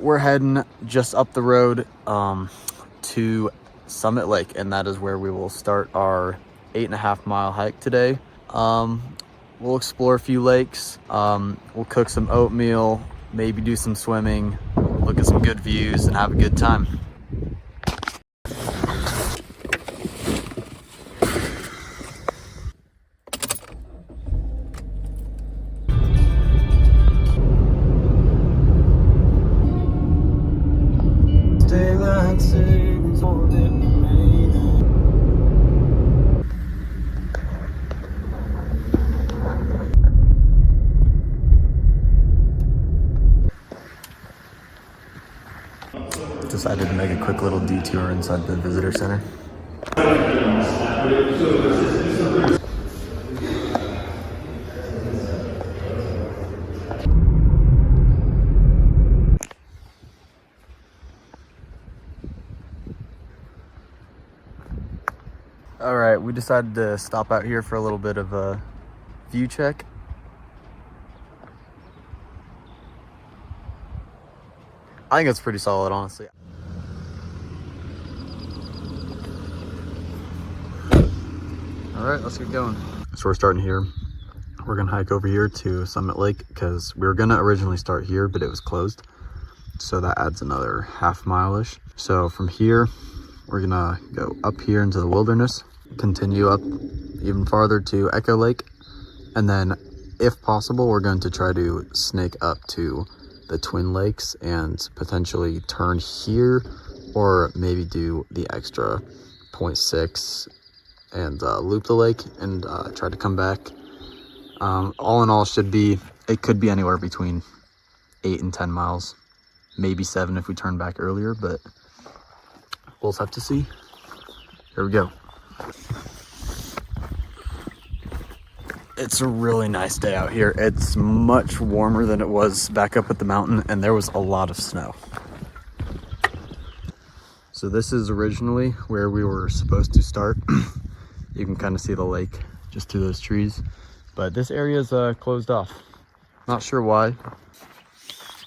we're heading just up the road to Summit Lake, and that is where we will start our 8.5 mile hike today. We'll explore a few lakes. We'll cook some oatmeal, maybe do some swimming, look at some good views, and have a good time. Decided to make a quick little detour inside the visitor center. All right, we decided to stop out here for a little bit of a view check. I think it's pretty solid, honestly. All right, let's get going. So we're starting here. We're gonna hike over here to Summit Lake because we were gonna originally start here, but it was closed. So that adds another half mile-ish. So from here, we're gonna go up here into the wilderness, continue up even farther to Echo Lake, and then if possible, we're going to try to snake up to the Twin Lakes and potentially turn here, or maybe do the extra 0.6 and loop the lake and try to come back. All in all, it could be anywhere between 8 and 10 miles, maybe 7 if we turn back earlier, but we'll just have to see. Here we go. It's a really nice day out here. It's much warmer than it was back up at the mountain, and there was a lot of snow. So this is originally where we were supposed to start. You can kind of see the lake just through those trees, but this area is closed off. Not sure why.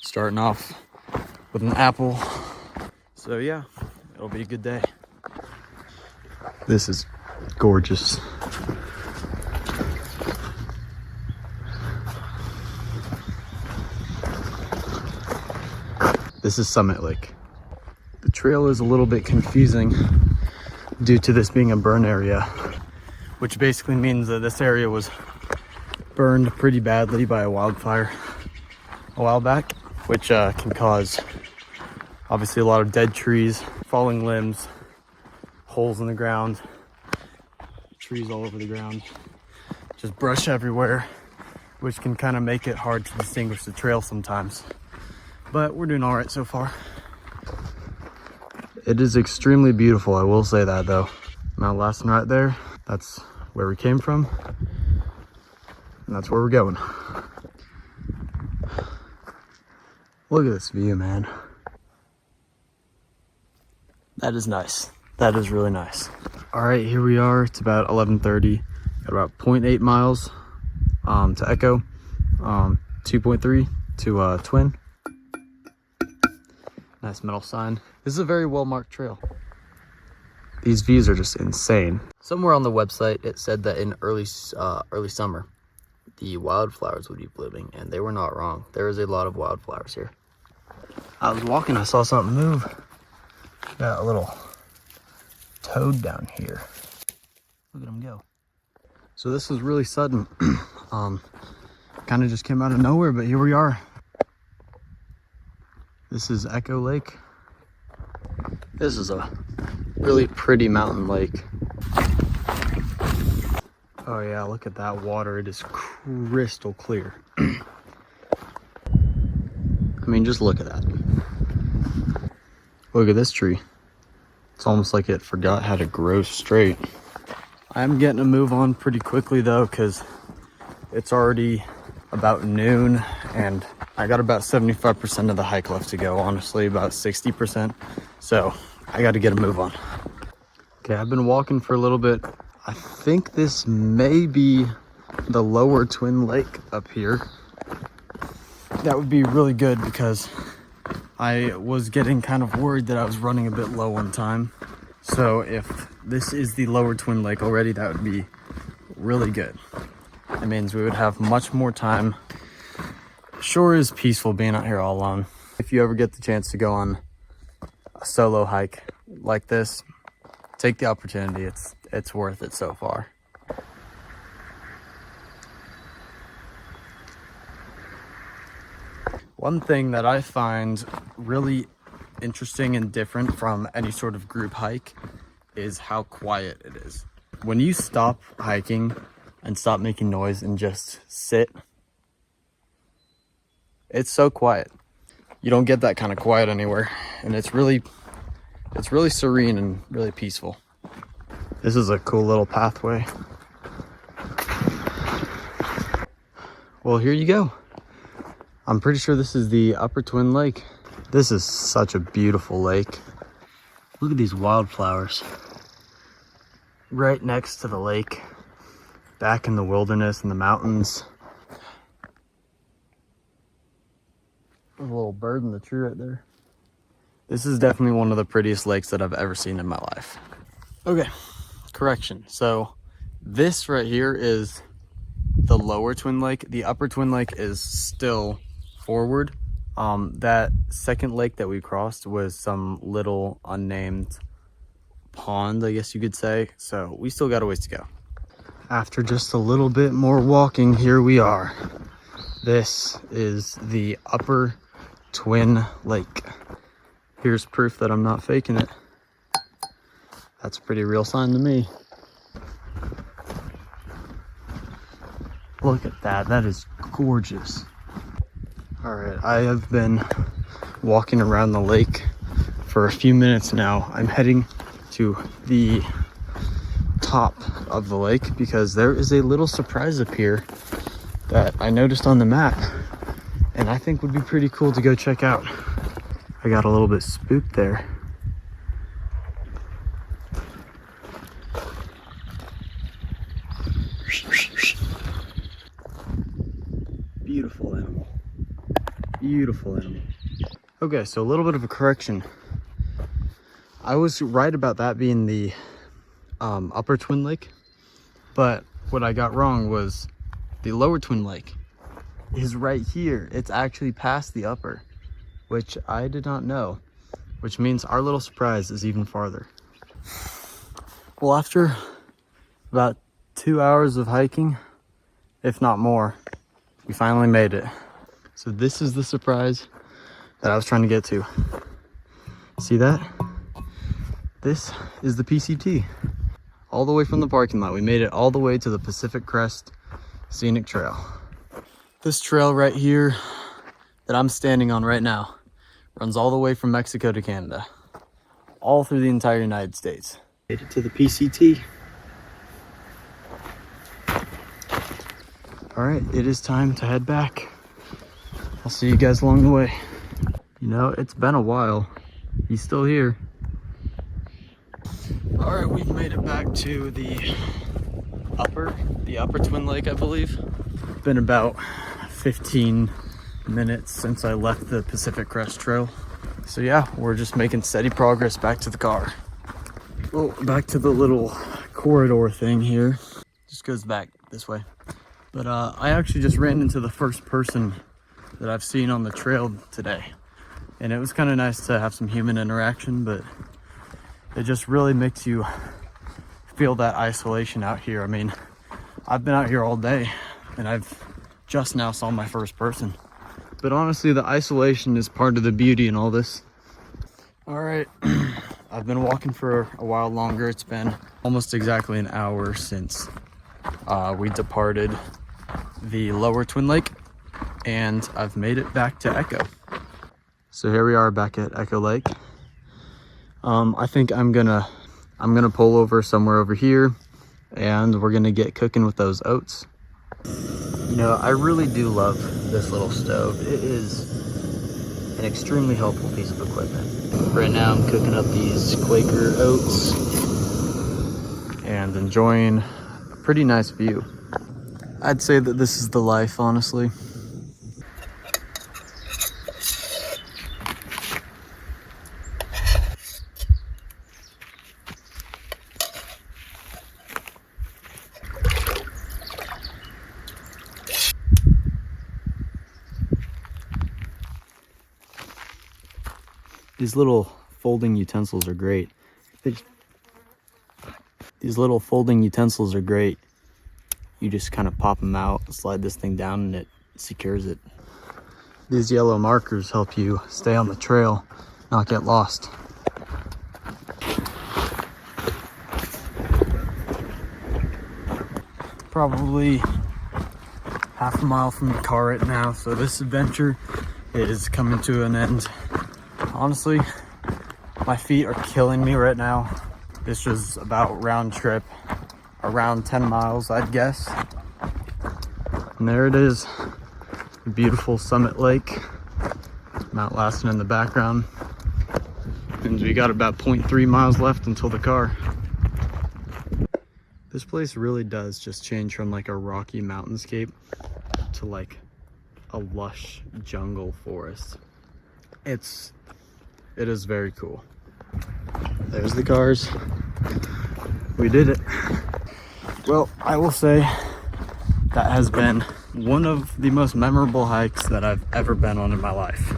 Starting off with an apple. So yeah, it'll be a good day. This is gorgeous. This is Summit Lake. The trail is a little bit confusing due to this being a burn area, which basically means that this area was burned pretty badly by a wildfire a while back, which can cause obviously a lot of dead trees, falling limbs, holes in the ground, trees all over the ground, just brush everywhere, which can kind of make it hard to distinguish the trail sometimes. But we're doing all right so far. It is extremely beautiful, I will say that though. Mount Lassen right there, that's where we came from, and that's where we're going. Look at this view, man. That is nice. That is really nice. All right, here we are. It's about 11:30. Got about 0.8 miles to Echo, 2.3 to Twin. Nice metal sign. This is a very well-marked trail. These views are just insane. Somewhere on the website, it said that in early summer, the wildflowers would be blooming, and they were not wrong. There is a lot of wildflowers here. I was walking, I saw something move. Got a little toad down here. Look at him go. So this was really sudden. Kind of just came out of nowhere, but here we are. This is Echo Lake. This is a really pretty mountain lake. Oh yeah, look at that water. It is crystal clear. I mean, just look at that. Look at this tree. It's almost like it forgot how to grow straight. I'm getting a move on pretty quickly though, because it's already about noon and I got about 75% of the hike left to go, honestly, about 60%. So I got to get a move on. Okay, I've been walking for a little bit. I think this may be the lower Twin Lake up here. That would be really good because I was getting kind of worried that I was running a bit low on time. So if this is the lower Twin Lake already, that would be really good. It means we would have much more time. Sure is peaceful being out here all alone. If you ever get the chance to go on a solo hike like this, take the opportunity. It's worth it so far. One thing that I find really interesting and different from any sort of group hike is how quiet it is. When you stop hiking and stop making noise and just sit, it's so quiet. You don't get that kind of quiet anywhere, and it's really serene and really peaceful. This is a cool little pathway. Well, here you go. I'm pretty sure this is the Upper Twin Lake. This is such a beautiful lake. Look at these wildflowers. Right next to the lake, back in the wilderness and the mountains. There's a little bird in the tree right there. This is definitely one of the prettiest lakes that I've ever seen in my life. Okay, correction. So this right here is the lower Twin Lake. The Upper Twin Lake is still forward. That second lake that we crossed was some little unnamed pond, I guess you could say. So we still got a ways to go. After just a little bit more walking, here we are. This is the Upper Twin Lake. Here's proof that I'm not faking it. That's a pretty real sign to me. Look at that, that is gorgeous. All right, I have been walking around the lake for a few minutes now. I'm heading to the top of the lake because there is a little surprise up here that I noticed on the map and I think would be pretty cool to go check out. I got a little bit spooked there. Beautiful animal. Beautiful animal. Okay, so a little bit of a correction. I was right about that being the Upper Twin Lake, but what I got wrong was the Lower Twin Lake is right here. It's actually past the upper, which I did not know, which means our little surprise is even farther. Well, after about 2 hours of hiking, if not more, we finally made it. So this is the surprise that I was trying to get to. See that? This is the PCT. All the way from the parking lot. We made it all the way to the Pacific Crest Scenic Trail. This trail right here that I'm standing on right now runs all the way from Mexico to Canada, all through the entire United States. Made it to the PCT. All right, it is time to head back. I'll see you guys along the way. You know, it's been a while. He's still here. All right, we've made it back to the upper Twin Lake, I believe. It's been about 15 minutes since I left the Pacific Crest Trail. So yeah, we're just making steady progress back to the car. Well, back to the little corridor thing here. Just goes back this way. But I actually just ran into the first person that I've seen on the trail today. And it was kind of nice to have some human interaction, but it just really makes you feel that isolation out here. I mean, I've been out here all day and I've just now saw my first person. But honestly, the isolation is part of the beauty in all this. All right, I've been walking for a while longer. It's been almost exactly an hour since we departed the Lower Twin Lake, and I've made it back to Echo. So here we are back at Echo Lake. I think I'm gonna pull over somewhere over here, and we're gonna get cooking with those oats. You know, I really do love this little stove. It is an extremely helpful piece of equipment. Right now I'm cooking up these Quaker oats and enjoying a pretty nice view. I'd say that this is the life, honestly. These little folding utensils are great. These little folding utensils are great. You just kind of pop them out, slide this thing down, and it secures it. These yellow markers help you stay on the trail, not get lost. Probably half a mile from the car right now, so this adventure is coming to an end. Honestly, my feet are killing me right now. This was about round trip, around 10 miles, I'd guess. And there it is, the beautiful Summit Lake, Mount Lassen in the background. And we got about 0.3 miles left until the car. This place really does just change from like a rocky mountainscape to like a lush jungle forest. It is very cool. There's the cars. We did it. Well, I will say that has been one of the most memorable hikes that I've ever been on in my life.